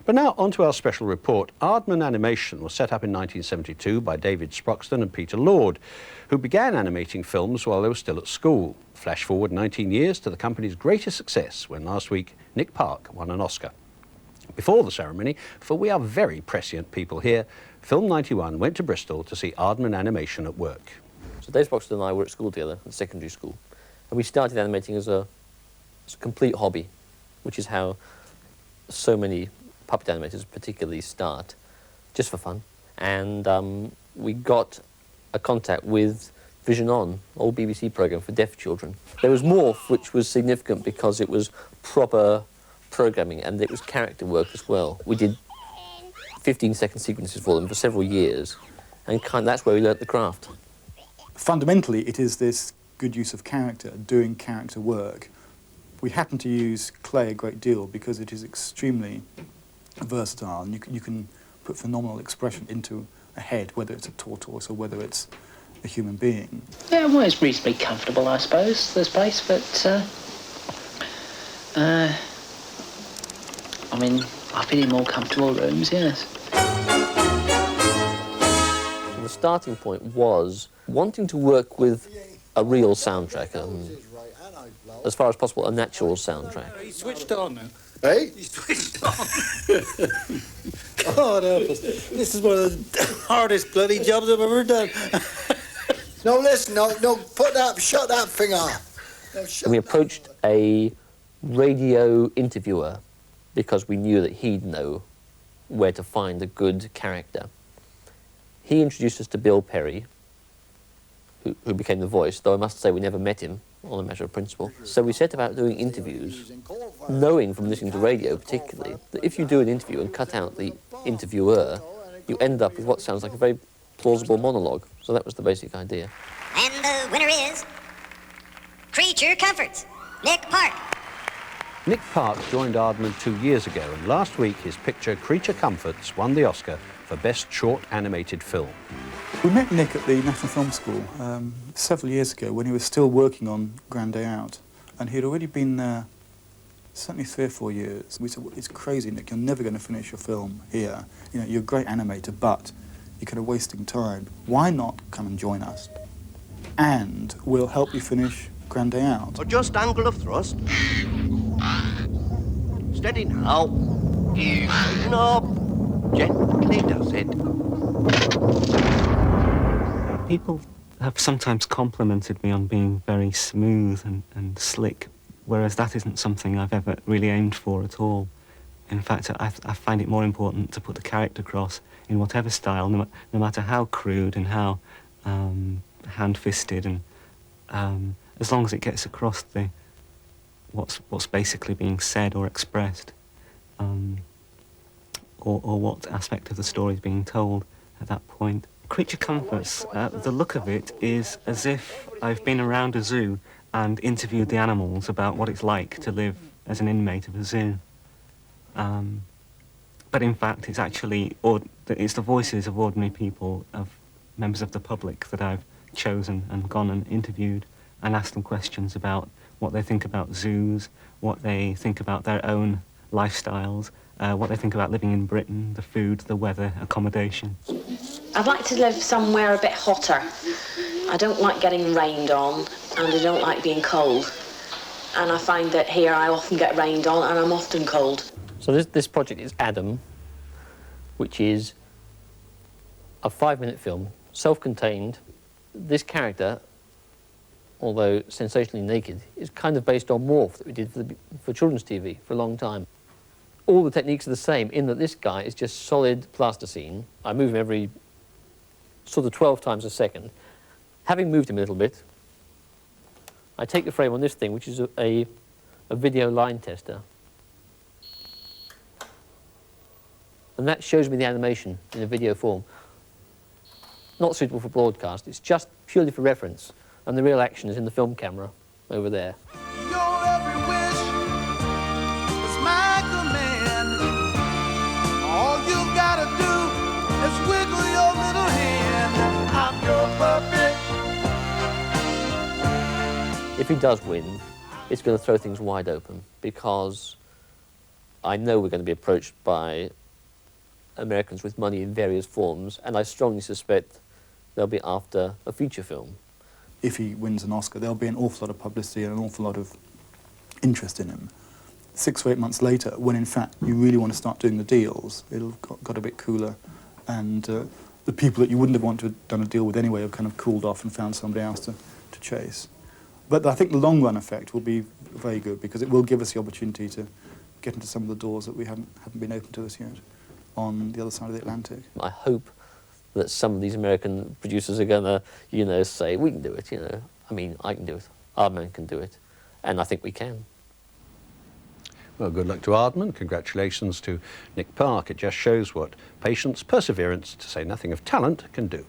But now on to our special report. Aardman Animation was set up in 1972 by David Sproxton and Peter Lord, who began animating films while they were still at school. Flash forward 19 years to the company's greatest success when last week Nick Park won an Oscar. Before the ceremony, for we are very prescient people here, Film 91 went to Bristol to see Aardman Animation at work. So Dave Sproxton and I were at school together, at secondary school, and we started animating as a complete hobby, which is how so many puppet animators particularly start, just for fun. And we got a contact with Vision On, old BBC programme for deaf children. There was Morph, which was significant because it was proper programming and it was character work as well. We did 15-second sequences for them for several years, and that's where we learnt the craft. Fundamentally, it is this good use of character, doing character work. We happen to use clay a great deal because it is extremely versatile, and you can put phenomenal expression into a head, whether it's a tortoise or whether it's a human being. Yeah, well, it's reasonably comfortable, I suppose, this place, but I mean, I've been in more comfortable rooms, yes. The starting point was wanting to work with a real soundtrack, as far as possible, a natural soundtrack. He switched on then. Hey? He switched on. God help us. This is one of the hardest bloody jobs I've ever done. No, listen, no, shut that thing off. No, we approached a radio interviewer because we knew that he'd know where to find a good character. He introduced us to Bill Perry, who became the voice, though I must say we never met him on a matter of principle. So we set about doing interviews, knowing from listening to radio particularly, that if you do an interview and cut out the interviewer, you end up with what sounds like a very plausible monologue. So that was the basic idea. And the winner is Creature Comforts, Nick Park. Nick Park joined Aardman 2 years ago, and last week his picture Creature Comforts won the Oscar for Best Short Animated Film. We met Nick at the National Film School several years ago when he was still working on Grand Day Out, and he'd already been there certainly 3 or 4 years. We said, well, it's crazy, Nick, you're never going to finish your film here. You know, you're a great animator, but you're kind of wasting time. Why not come and join us? And we'll help you finish Grand Day Out. Or just angle of thrust. Steady now. Straighten up. Gently does it. People have sometimes complimented me on being very smooth and slick, whereas that isn't something I've ever really aimed for at all. In fact, I find it more important to put the character across in whatever style, no matter how crude and how hand-fisted, and as long as it gets across what's basically being said or expressed, or what aspect of the story is being told at that point. Creature Comforts, the look of it is as if I've been around a zoo and interviewed the animals about what it's like to live as an inmate of a zoo. But in fact, it's actually it's the voices of ordinary people, of members of the public that I've chosen and gone and interviewed and asked them questions about what they think about zoos, what they think about their own lifestyles, what they think about living in Britain, the food, the weather, accommodation. I'd like to live somewhere a bit hotter. I don't like getting rained on, and I don't like being cold. And I find that here I often get rained on and I'm often cold. So this project is Adam, which is a 5-minute film, self-contained. This character, although sensationally naked, is kind of based on Morph that we did for children's TV for a long time. All the techniques are the same in that this guy is just solid plasticine. I move him every sort of 12 times a second. Having moved him a little bit, I take the frame on this thing, which is a video line tester. And that shows me the animation in a video form. Not suitable for broadcast, it's just purely for reference. And the real action is in the film camera over there. Your every wish is my command. All you've got to do is wiggle your little hand. I'm your puppet. If he does win, it's going to throw things wide open, because I know we're going to be approached by Americans with money in various forms, and I strongly suspect they'll be after a feature film. If he wins an Oscar, there'll be an awful lot of publicity and an awful lot of interest in him. 6 or 8 months later, when in fact you really want to start doing the deals, it'll have got a bit cooler, and the people that you wouldn't have wanted to have done a deal with anyway have kind of cooled off and found somebody else to chase. But I think the long-run effect will be very good, because it will give us the opportunity to get into some of the doors that we haven't been open to us yet on the other side of the Atlantic. I hope that some of these American producers are going to, you know, say, we can do it, you know. I mean, I can do it. Aardman can do it. And I think we can. Well, good luck to Aardman. Congratulations to Nick Park. It just shows what patience, perseverance, to say nothing of talent, can do.